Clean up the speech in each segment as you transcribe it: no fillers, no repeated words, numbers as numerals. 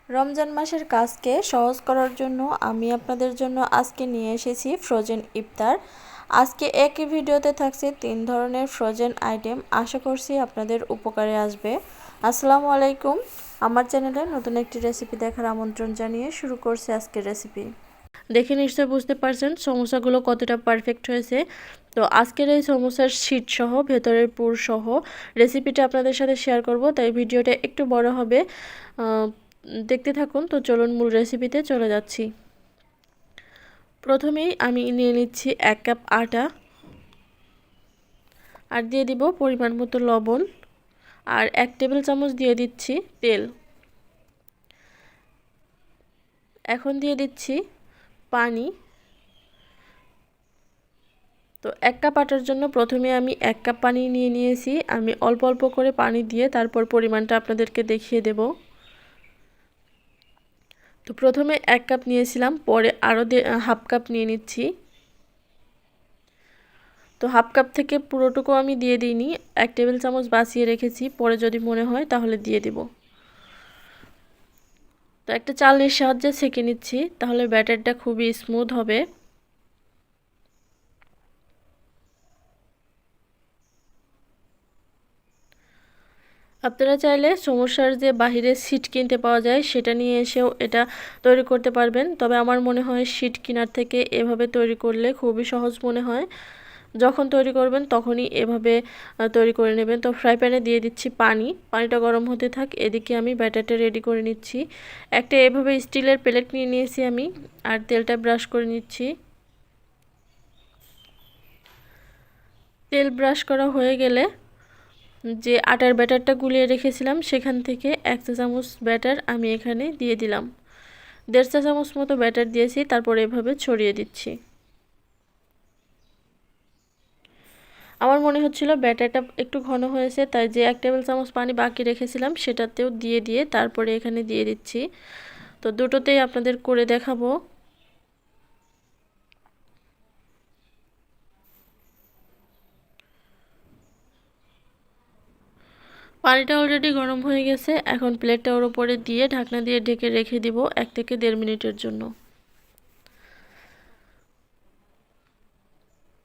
রমজান মাসের কাজকে সহজ করার জন্য আমি আপনাদের জন্য আজকে নিয়ে এসেছি ফ্রোজেন ইফতার। আজকে একই ভিডিওতে থাকছে 3 ধরনের ফ্রোজেন আইটেম। আশা করছি আপনাদের উপকারে আসবে। আসসালামু আলাইকুম। আমার চ্যানেলে নতুন একটি রেসিপি দেখার আমন্ত্রণ জানিয়ে শুরু করছি আজকের রেসিপি। দেখে নিশ্চয় বুঝতে পারছেন সমোসাগুলো কতটা পারফেক্ট হয়েছে। তো আজকের এই সমোসার শীট সহ ভেতরের পুর সহ রেসিপিটা আপনাদের সাথে শেয়ার করব, তাই ভিডিওটা একটু বড় হবে, দেখতে থাকুন। তো চলুন মূল রেসিপিতে চলে যাচ্ছি। প্রথমেই আমি নিয়ে নিচ্ছি 1 কাপ আটা, আর দিয়ে দিব পরিমাণ মতো লবণ, আর 1 টেবিল চামচ দিয়ে দিচ্ছি তেল। এখন দিয়ে দিচ্ছি পানি। তো 1 কাপ আটার জন্য প্রথমে আমি 1 কাপ পানি নিয়েছি। আমি অল্প অল্প করে পানি দিয়ে তারপর পরিমাণটা আপনাদেরকে দেখিয়ে দেব। তো প্রথমে 1 কাপ নিয়েছিলাম, পরে আরও হাফ কাপ নিয়ে নিচ্ছি। তো হাফ কাপ থেকে পুরোটুকু আমি দিয়ে দিইনি, 1 টেবিল চামচ বাঁচিয়ে রেখেছি, পরে যদি মনে হয় তাহলে দিয়ে দেব। তো একটা চালনির সাহায্যে ছেঁকে নিচ্ছি, তাহলে ব্যাটারটা খুবই স্মুথ হবে। আপনারা চাইলে সমোসার যে বাহিরে শিট কিনতে পাওয়া যায় সেটা নিয়ে এসেও এটা তৈরি করতে পারবেন, তবে আমার মনে হয় শিট কেনার থেকে এভাবে তৈরি করলে খুবই সহজ মনে হয়। যখন তৈরি করবেন তখনই এভাবে তৈরি করে নেবেন। তো ফ্রাই প্যানে দিয়ে দিচ্ছি পানিটা গরম হতে থাক, এদিকে আমি ব্যাটারটা রেডি করে নিচ্ছি। একটা এভাবে স্টিলের প্লেট নিয়ে নিয়েছি আমি, আর তেলটা ব্রাশ করে নিচ্ছি। তেল ব্রাশ করা হয়ে গেলে যে আটার ব্যাটারটা গুলিয়ে রেখেছিলাম সেখান থেকে 1 চা চামচ ব্যাটার আমি এখানে দিয়ে দিলাম। 1.5 চা চামচ মতো ব্যাটার দিয়েছি, তারপর এভাবে ছড়িয়ে দিচ্ছি। আমার মনে হচ্ছিল ব্যাটারটা একটু ঘন হয়েছে, তাই যে 1 টেবিল চামচ পানি বাকি রেখেছিলাম সেটাতেও দিয়ে তারপরে এখানে দিয়ে দিচ্ছি। তো দুটোতেই আপনাদের করে দেখাবো। পানিটা অলরেডি গরম হয়ে গেছে, এখন প্লেটটা ওর উপরে দিয়ে ঢাকনা দিয়ে ঢেকে রেখে দিব 1 থেকে 1.5 মিনিটের জন্য।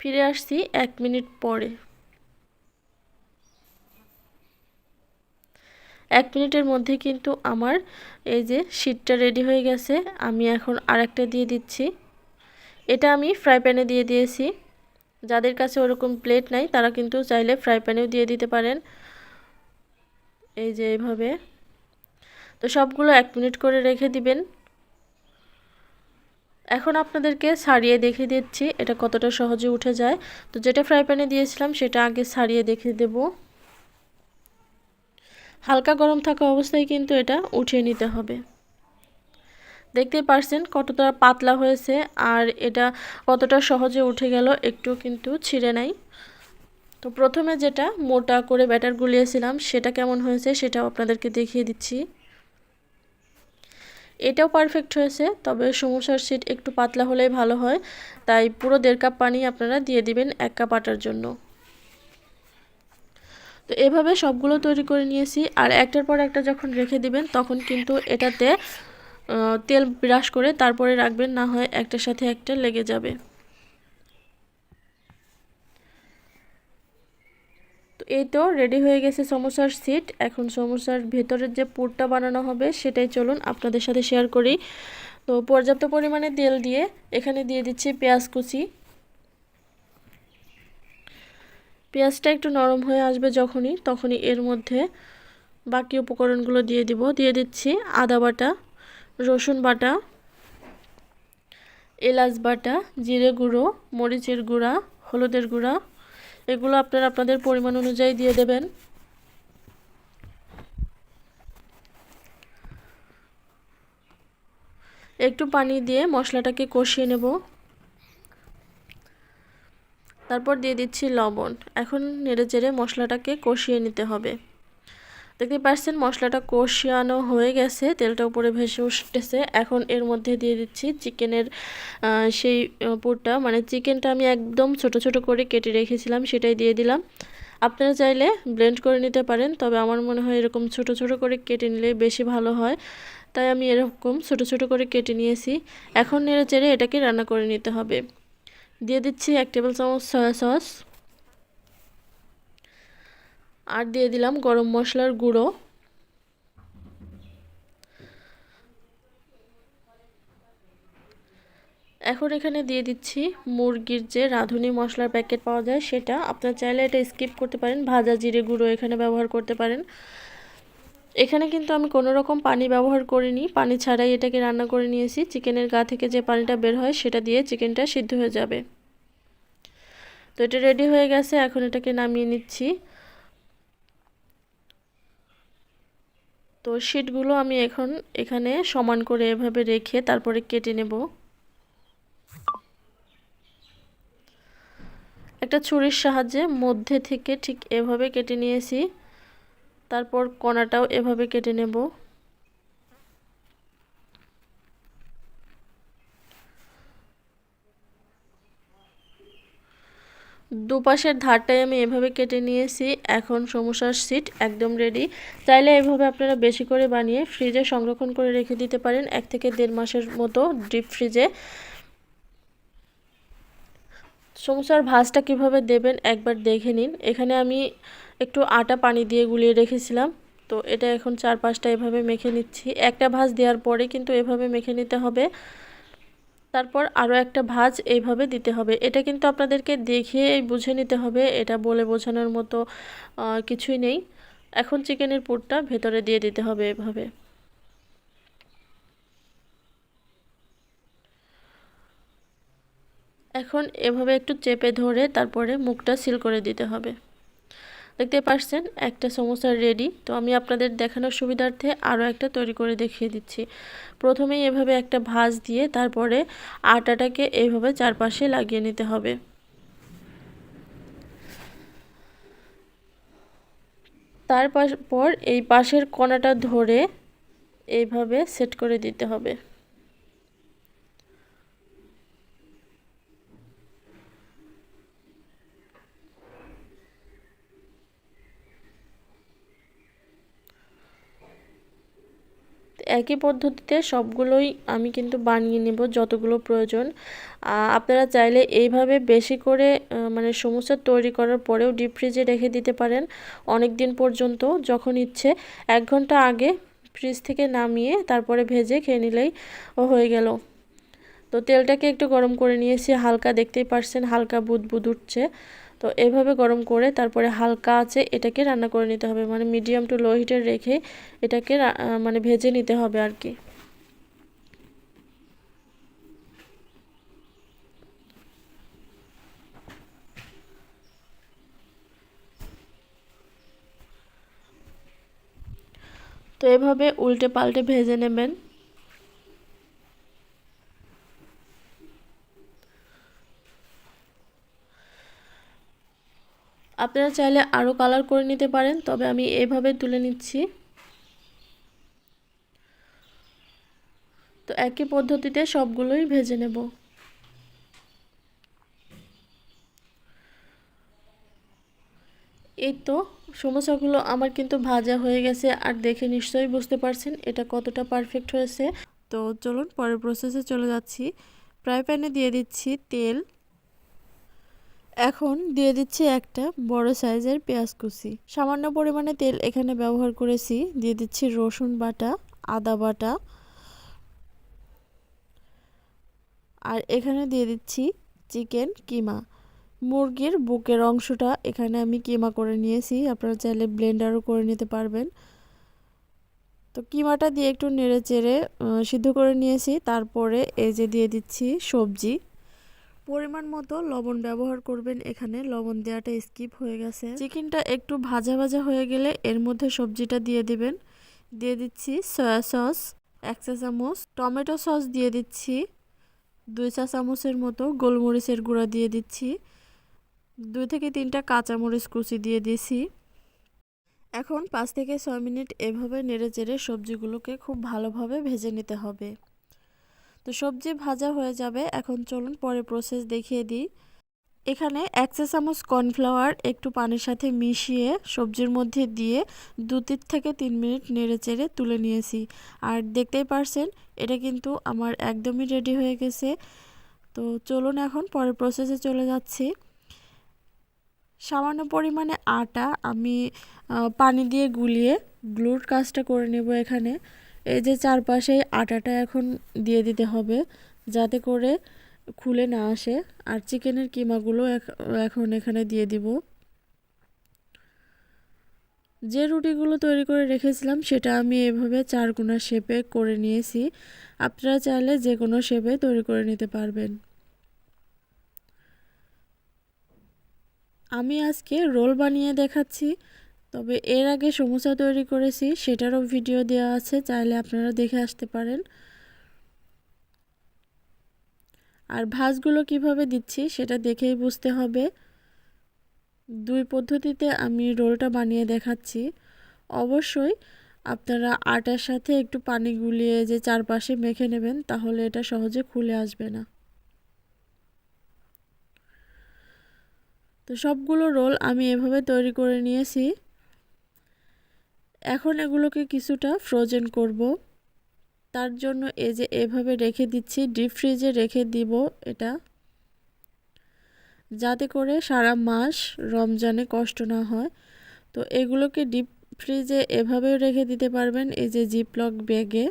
ফিরে আসছি 1 মিনিট পরে। 1 মিনিটের মধ্যে কিন্তু আমার এই যে শীটটা রেডি হয়ে গেছে। আমি এখন আরেকটা দিয়ে দিচ্ছি। এটা আমি ফ্রাই প্যানে দিয়ে দিয়েছি। যাদের কাছে ওরকম প্লেট নাই তারা কিন্তু চাইলে ফ্রাই প্যানেও দিয়ে দিতে পারেন, এই যে এইভাবে। তো সবগুলো 1 মিনিট করে রেখে দিবেন। এখন আপনাদেরকে ছাড়িয়ে দেখিয়ে দিচ্ছি এটা কতটা সহজে উঠে যায়। তো যেটা ফ্রাই প্যানে দিয়েছিলাম সেটা আগে ছাড়িয়ে দেখিয়ে দেব। হালকা গরম থাকা অবস্থায় কিন্তু এটা উঠিয়ে নিতে হবে। দেখতেই পারছেন কতটা পাতলা হয়েছে, আর এটা কতটা সহজে উঠে গেল, একটু কিন্তু ছিঁড়ে নাই। তো প্রথমে যেটা মোটা করে ব্যাটার গুলিয়েছিলাম সেটা কেমন হয়েছে সেটাও আপনাদেরকে দেখিয়ে দিচ্ছি। এটাও পারফেক্ট হয়েছে, তবে সমোসার শীট একটু পাতলা হলেই ভালো হয়, তাই পুরো 1.5 কাপ পানি আপনারা দিয়ে দিবেন 1 কাপ আটার জন্য। তো এভাবে সবগুলো তৈরি করে নিয়েছি, আর একটার পর একটা যখন রেখে দিবেন তখন কিন্তু এটাতে তেল ব্রাশ করে তারপরে রাখবেন, না হয় একটার সাথে একটা লেগে যাবে। তো এই তো রেডি হয়ে গেছে সমোসার শীট। এখন সমোসার ভেতরের যে পুরটা বানানো হবে সেটাই চলুন আপনাদের সাথে শেয়ার করি। তো পর্যাপ্ত পরিমাণে তেল দিয়ে এখানে দিয়ে দিচ্ছি পেঁয়াজ কুচি। পেঁয়াজটা একটু নরম হয়ে আসবে তখনই এর মধ্যে বাকি উপকরণগুলো দিয়ে দিচ্ছি আদা বাটা, রসুন বাটা, এলাচ বাটা, জিরে গুঁড়ো, মরিচের গুঁড়া, হলুদের গুঁড়া। এগুলো আপনারা আপনাদের পরিমাণ অনুযায়ী দিয়ে দেবেন। একটু পানি দিয়ে মশলাটাকে কষিয়ে নেব। তারপর দিয়ে দিচ্ছি লবণ। এখন নেড়েচেড়ে মশলাটাকে কষিয়ে নিতে হবে। দেখতে পাচ্ছেন মশলাটা কষানো হয়ে গেছে, তেলটা উপরে ভেসে উঠতেছে। এখন এর মধ্যে দিয়ে দিচ্ছি চিকেনের সেই পুরটা, মানে চিকেনটা আমি একদম ছোট ছোট করে কেটে রেখেছিলাম সেটাই দিয়ে দিলাম। আপনারা চাইলে ব্লেন্ড করে নিতে পারেন, তবে আমার মনে হয় এরকম ছোট ছোট করে কেটে নিলে বেশি ভালো হয়। তাই আমি এরকম ছোট ছোট করে কেটে নিয়েছি। এখন নেড়ে চেড়ে এটাকে রান্না করে নিতে হবে। দিয়ে দিচ্ছি 1 টেবিল চামচ সয়া সস, আর দিয়ে দিলাম গরম মশলার গুঁড়ো। এখন এখানে দিয়ে দিচ্ছি মুরগির যে রাঁধুনি মশলার প্যাকেট পাওয়া যায় সেটা। আপনারা চাইলে এটা স্কিপ করতে পারেন, ভাজা জিরে গুঁড়ো এখানে ব্যবহার করতে পারেন। এখানে কিন্তু আমি কোনো রকম পানি ব্যবহার করিনি, পানি ছাড়াই এটাকে রান্না করে নিয়েছি। চিকেনের গা থেকে যে পানিটা বের হয় সেটা দিয়ে চিকেনটা সিদ্ধ হয়ে যাবে। তো এটা রেডি হয়ে গেছে, এখন এটাকে নামিয়ে নিচ্ছি। তো শিটগুলো আমি এখন এখানে সমান করে এভাবে রেখে তারপরে কেটে নেব। একটা ছুরির সাহায্যে মধ্যে থেকে ঠিক এভাবে কেটে নিয়েছি, তারপর কোণাটাও এভাবে কেটে নেব। দুপাশের ধারটাই আমি এভাবে কেটে নিয়েছি। এখন সমোসার শিট একদম রেডি। চাইলে এভাবে আপনারা বেশি করে বানিয়ে ফ্রিজে সংরক্ষণ করে রেখে দিতে পারেন 1 থেকে 1.5 মাসের মতো ডিপ ফ্রিজে। সমোসার ভাঁজটা কিভাবে দেবেন একবার দেখে নিন। এখানে আমি একটু আটা পানি দিয়ে গুলিয়ে রেখেছিলাম, তো এটা এখন 4-5টা এভাবে মেখে নিচ্ছি। একটা ভাঁজ দেওয়ার পরে কিন্তু এভাবে মেখে নিতে হবে, তারপর আরও একটা ভাঁজ এইভাবে দিতে হবে। এটা কিন্তু আপনাদেরকে দেখিয়ে বুঝে নিতে হবে, এটা বলে বোঝানোর মতো কিছুই নেই। এখন চিকেনের পুরটা ভেতরে দিয়ে দিতে হবে এভাবে। এখন এভাবে একটু চেপে ধরে তারপরে মুখটা সিল করে দিতে হবে। দেখতে পাচ্ছেন একটা সমোসা রেডি। তো আমি আপনাদের দেখানোর সুবিধার্থে আরও একটা তৈরি করে দেখিয়ে দিচ্ছি। প্রথমেই এভাবে একটা ভাঁজ দিয়ে তারপরে আটাটাকে এইভাবে চারপাশে লাগিয়ে নিতে হবে। তারপর এই পাশের কোণাটা ধরে এইভাবে সেট করে দিতে হবে। একই পদ্ধতিতে সবগুলোই আমি কিন্তু বানিয়ে নেব যতগুলো প্রয়োজন। আপনারা চাইলে এইভাবে বেশি করে মানে সমোসা তৈরি করার পরেও ডিপ ফ্রিজে রেখে দিতে পারেন অনেক দিন পর্যন্ত। যখন ইচ্ছে 1 ঘন্টা আগে ফ্রিজ থেকে নামিয়ে তারপরে ভেজে খেয়ে নিলেই হয়ে গেল। তো তেলটাকে একটু গরম করে নিয়েছি, হালকা, দেখতেই পারছেন হালকা বুদবুদ উঠছে। তো এভাবে গরম করে তারপরে হালকা আঁচে এটাকে রান্না করে নিতে হবে, মানে মিডিয়াম টু লো হিটে রেখে এটাকে মানে ভেজে নিতে হবে আর কি। তো এভাবে উল্টে পাল্টে ভেজে নেবেন। আপনারা চাইলে আরও কালার করে নিতে পারেন, তবে আমি এভাবে তুলে নিচ্ছি। তো একই পদ্ধতিতে সবগুলোই ভেজে নেব। এই তো সমোসাগুলো আমার কিন্তু ভাজা হয়ে গেছে, আর দেখে নিশ্চয়ই বুঝতে পারছেন এটা কতটা পারফেক্ট হয়েছে। তো চলুন পরের প্রসেসে চলে যাচ্ছি। ফ্রাই প্যানে দিয়ে দিচ্ছি তেল। এখন দিয়ে দিচ্ছি একটা বড় সাইজের পেঁয়াজ কুচি। সামান্য পরিমাণে তেল এখানে ব্যবহার করেছি। দিয়ে দিচ্ছি রসুন বাটা, আদা বাটা, আর এখানে দিয়ে দিচ্ছি চিকেন কিমা। মুরগির বুকের অংশটা এখানে আমি কিমা করে নিয়েছি, আপনারা চাইলে ব্লেন্ডারও করে নিতে পারবেন। তো কিমাটা দিয়ে একটু নেড়ে চেড়ে সিদ্ধ করে নিয়েছি। তারপরে এই যে দিয়ে দিচ্ছি সবজি। পরিমাণ মতো লবণ ব্যবহার করবেন, এখানে লবণ দেওয়াটা স্কিপ হয়ে গেছে। চিকেনটা একটু ভাজা ভাজা হয়ে গেলে এর মধ্যে সবজিটা দিয়ে দিবেন। দিয়ে দিচ্ছি সয়া সস 1 চা চামচ, টমেটো সস দিয়ে দিচ্ছি 2 চা চামচের মতো, গোলমরিচের গুঁড়া দিয়ে দিচ্ছি, 2 থেকে 3টা কাঁচামরিচ কুচি দিয়ে দিয়েছি। এখন 5 থেকে 6 মিনিট এভাবে নেড়েচেড়ে সবজিগুলোকে খুব ভালোভাবে ভেজে নিতে হবে। তো সবজি ভাজা হয়ে যাবে। এখন চলুন পরে প্রসেস দেখিয়ে দিই। এখানে 1 চা চামচ কর্নফ্লাওয়ার একটু পানির সাথে মিশিয়ে সবজির মধ্যে দিয়ে 2 থেকে 3 মিনিট নেড়েচেড়ে তুলে নিয়েছি। আর দেখতেই পারছেন এটা কিন্তু আমার একদমই রেডি হয়ে গেছে। তো চলুন এখন পরের প্রসেসে চলে যাচ্ছি। সামান্য পরিমাণে আটা আমি পানি দিয়ে গুলিয়ে গ্লুর কাজটা করে নেব। এখানে এই যে চারপাশে আটাটা এখন দিয়ে দিতে হবে যাতে করে খুলে না আসে। আর চিকেনের কিমাগুলো এখন এখানে দিয়ে দিব। যে রুটিগুলো তৈরি করে রেখেছিলাম সেটা আমি এভাবে 4 কোণা শেপে করে নিয়েছি। আপনারা চাইলে যে কোনো শেপে তৈরি করে নিতে পারবেন। আমি আজকে রোল বানিয়ে দেখাচ্ছি, তবে এর আগে সমোসা তৈরি করেছি সেটারও ভিডিও দেওয়া আছে, চাইলে আপনারা দেখে আসতে পারেন। আর ভাঁজগুলো কিভাবে দিচ্ছি সেটা দেখেই বুঝতে হবে। 2 পদ্ধতিতে আমি রোলটা বানিয়ে দেখাচ্ছি। অবশ্যই আপনারা আটার সাথে একটু পানি গুলিয়ে যে চারপাশে মেখে নেবেন, তাহলে এটা সহজে খুলে আসবে না। তো সবগুলো রোল আমি এভাবে তৈরি করে নিয়েছি। এখন এগুলোকে কিছুটা ফ্রোজেন করব। তার জন্য এই যে এভাবে রেখে দিচ্ছি, ডিপ ফ্রিজে রেখে দিব এটা, যাতে করে সারা মাস রমজানে কষ্ট না হয়। তো এগুলোকে ডিপ ফ্রিজে এভাবেও রেখে দিতে পারবেন, এই যে জিপলক ব্যাগে।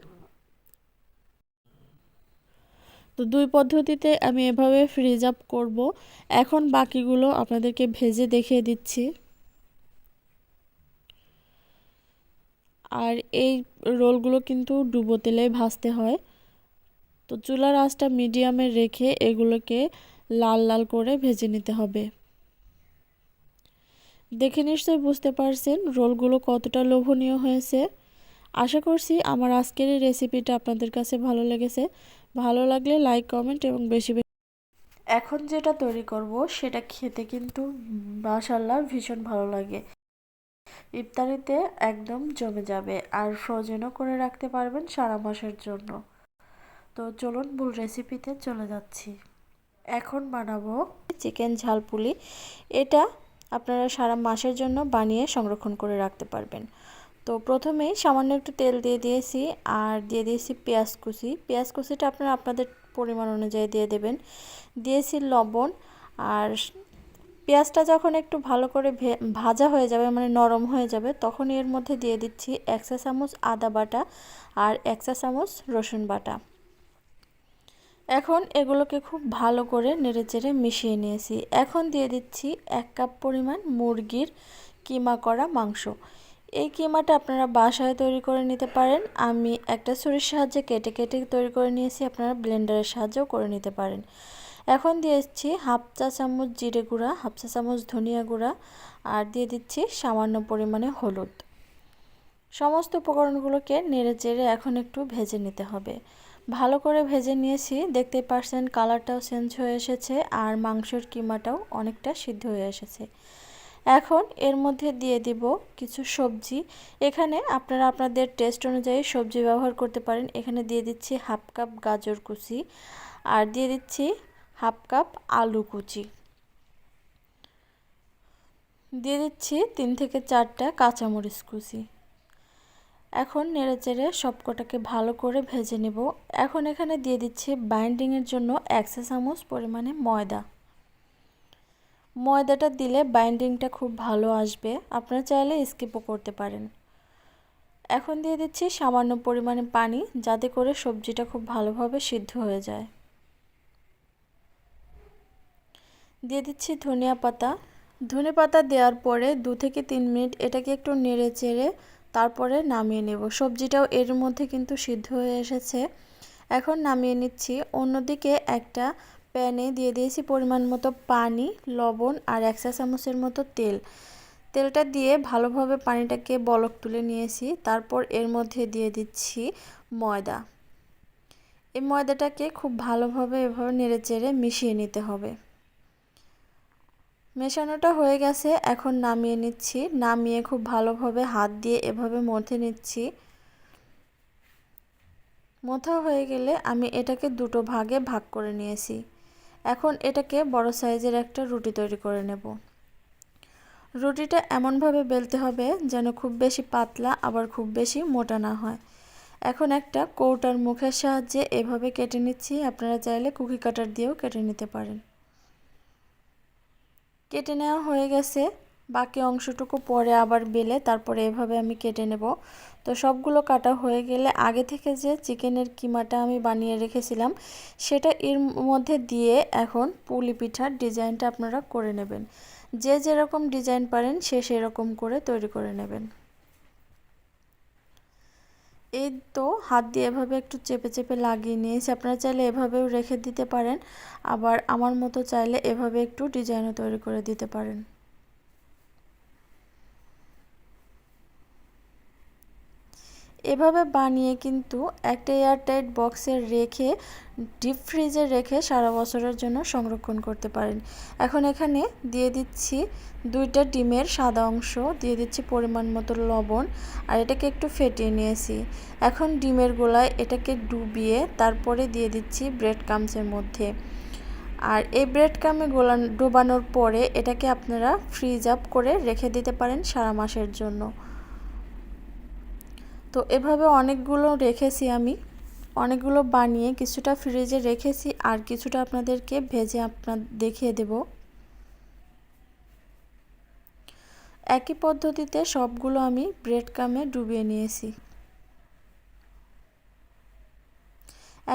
তো 2 পদ্ধতিতে আমি এভাবে ফ্রিজ আপ করব। এখন বাকিগুলো আপনাদেরকে ভেজে দেখিয়ে দিচ্ছি। আর এই রোলগুলো কিন্তু ডুবো তেলে ভাজতে হয়। তো চুলার আঁচটা মিডিয়ামে রেখে এগুলোকে লাল লাল করে ভেজে নিতে হবে। দেখে নিশ্চয়ই বুঝতে পারছেন রোলগুলো কতটা লোভনীয় হয়েছে। আশা করছি আমার আজকের এই রেসিপিটা আপনাদের কাছে ভালো লেগেছে। ভালো লাগলে লাইক, কমেন্ট এবং বেশি বেশি। এখন যেটা তৈরি করব সেটা খেতে কিন্তু মাশাআল্লাহ ভীষণ ভালো লাগে। ইফতারিতে একদম জমে যাবে, আর ফ্রোজেনও করে রাখতে পারবেন সারা মাসের জন্য। তো চলুন মূল রেসিপিতে চলে যাচ্ছি। এখন বানাবো চিকেন ঝালপুলি। এটা আপনারা সারা মাসের জন্য বানিয়ে সংরক্ষণ করে রাখতে পারবেন। তো প্রথমেই সামান্য একটু তেল দিয়ে দিয়েছি, আর দিয়ে দিয়েছি পেঁয়াজ কুচি। পেঁয়াজ কুচিটা আপনারা আপনাদের পরিমাণ অনুযায়ী দিয়ে দেবেন। দিয়েছি লবণ। আর পেঁয়াজটা যখন একটু ভালো করে ভাজা হয়ে যাবে, মানে নরম হয়ে যাবে, তখন এর মধ্যে দিয়ে দিচ্ছি 1 চা চামচ আদা বাটা আর 1 চা চামচ রসুন বাটা। এখন এগুলোকে খুব ভালো করে নেড়েচেড়ে মিশিয়ে নিয়েছি। এখন দিয়ে দিচ্ছি 1 কাপ পরিমাণ মুরগির কিমা করা মাংস। এই কিমাটা আপনারা বাসায় তৈরি করে নিতে পারেন। আমি একটা ছুরির সাহায্যে কেটে কেটে তৈরি করে নিয়েছি, আপনারা ব্লেন্ডারের সাহায্যেও করে নিতে পারেন। এখন দিয়েছি 1/2 চা চামচ জিরে গুঁড়া, 1/2 চা চামচ ধনিয়া গুঁড়া, আর দিয়ে দিচ্ছি সামান্য পরিমাণে হলুদ। সমস্ত উপকরণগুলোকে নেড়েচেড়ে এখন একটু ভেজে নিতে হবে। ভালো করে ভেজে নিয়েছি, দেখতেই পারছেন কালারটাও চেঞ্জ হয়ে এসেছে, আর মাংসের কিমাটাও অনেকটা সিদ্ধ হয়ে এসেছে। এখন এর মধ্যে দিয়ে দিব কিছু সবজি। এখানে আপনারা আপনাদের টেস্ট অনুযায়ী সবজি ব্যবহার করতে পারেন। এখানে দিয়ে দিচ্ছি 1/2 কাপ গাজর কুচি, আর দিয়ে দিচ্ছি 1/2 কাপ আলু কুচি, দিয়ে দিচ্ছি 3 থেকে 4টা কাঁচামরিচ কুচি। এখন নেড়েচেড়ে সবকটাকে ভালো করে ভেজে নেব। এখন এখানে দিয়ে দিচ্ছি বাইন্ডিংয়ের জন্য 1 চা চামচ পরিমাণে ময়দা। ময়দাটা দিলে বাইন্ডিংটা খুব ভালো আসবে, আপনারা চাইলে স্কিপও করতে পারেন। এখন দিয়ে দিচ্ছি সামান্য পরিমাণে পানি, যাতে করে সবজিটা খুব ভালোভাবে সিদ্ধ হয়ে যায়। দিয়ে দিচ্ছি ধনিয়া পাতা। ধনে পাতা দেওয়ার পরে 2 থেকে 3 মিনিট এটাকে একটু নেড়ে চেড়ে তারপরে নামিয়ে নেব। সবজিটাও এর মধ্যে কিন্তু সিদ্ধ হয়ে এসেছে। এখন নামিয়ে নিচ্ছি। অন্যদিকে একটা প্যানে দিয়ে দিয়েছি পরিমাণ মতো পানি, লবণ আর 1 চা চামচের মতো তেল। তেলটা দিয়ে ভালোভাবে পানিটাকে বলক তুলে নিয়েছি। তারপর এর মধ্যে দিয়ে দিচ্ছি ময়দা। এই ময়দাটাকে খুব ভালোভাবে এভাবে নেড়েচেড়ে মিশিয়ে নিতে হবে। মেশানোটা হয়ে গেছে, এখন নামিয়ে নিচ্ছি। নামিয়ে খুব ভালোভাবে হাত দিয়ে এভাবে মথে নিচ্ছি। মথা হয়ে গেলে আমি এটাকে দুটো ভাগে ভাগ করে নিয়েছি। এখন এটাকে বড় সাইজের একটা রুটি তৈরি করে নেব। রুটিটা এমনভাবে বেলতে হবে যেন খুব বেশি পাতলা আবার খুব বেশি মোটা না হয়। এখন একটা কৌটার মুখের সাহায্যে এভাবে কেটে নিচ্ছি। আপনারা চাইলে কুকি কাটার দিয়েও কেটে নিতে পারেন। কেটে নেওয়া হয়ে গেছে, বাকি অংশটুকু পরে আবার বেলে তারপরে এভাবে আমি কেটে নেব। তো সবগুলো কাটা হয়ে গেলে আগে থেকে যে চিকেনের কিমাটা আমি বানিয়ে রেখেছিলাম সেটা এর মধ্যে দিয়ে এখন পুলি পিঠার ডিজাইনটা আপনারা করে নেবেন। যে যেরকম ডিজাইন পারেন সে সেরকম করে তৈরি করে নেবেন। এই তো হাত দিয়ে এভাবে একটু চেপে চেপে লাগিয়ে নিয়েছি। আপনারা চাইলে এভাবেও রেখে দিতে পারেন, আবার আমার মতো চাইলে এভাবে একটু ডিজাইনও তৈরি করে দিতে পারেন। এভাবে বানিয়ে কিন্তু একটা এয়ারটাইট বক্সে রেখে ডিপ ফ্রিজে রেখে সারা বছরের জন্য সংরক্ষণ করতে পারেন। এখন এখানে দিয়ে দিচ্ছি 2টা ডিমের সাদা অংশ, দিয়ে দিচ্ছি পরিমাণ মতো লবণ, আর এটাকে একটু ফেটিয়ে নিয়েছি। এখন ডিমের গোলায় এটাকে ডুবিয়ে তারপরে দিয়ে দিচ্ছি ব্রেড ক্রাম্বসের মধ্যে। আর এই ব্রেড ক্রাম্বে ডোবানোর পরে এটাকে আপনারা ফ্রিজ আপ করে রেখে দিতে পারেন সারা মাসের জন্য। তো এভাবে অনেকগুলো রেখেছি আমি, অনেকগুলো বানিয়ে কিছুটা ফ্রিজে রেখেছি আর কিছুটা আপনাদেরকে ভেজে দেখিয়ে দেব। একই পদ্ধতিতে সবগুলো আমি ব্রেড ক্রাম্বে ডুবিয়ে নিয়েছি।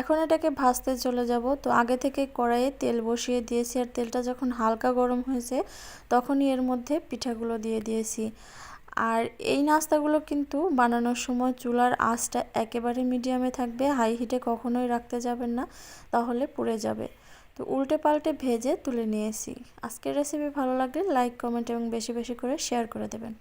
এখন এটাকে ভাজতে চলে যাব। তো আগে থেকে কড়াইয়ে তেল বসিয়ে দিয়েছি, আর তেলটা যখন হালকা গরম হয়েছে তখনই এর মধ্যে পিঠাগুলো দিয়ে দিয়েছি। আর এই নাস্তাগুলো কিন্তু বানানোর সময় চুলার আঁচটা একেবারে মিডিয়ামে থাকবে, হাই হিটে কখনোই রাখতে যাবেন না, তাহলে পুড়ে যাবে। তো উল্টে পাল্টে ভেজে তুলে নিয়েছি। আজকের রেসিপি ভালো লাগলে লাইক, কমেন্ট এবং বেশি বেশি করে শেয়ার করে দেবেন।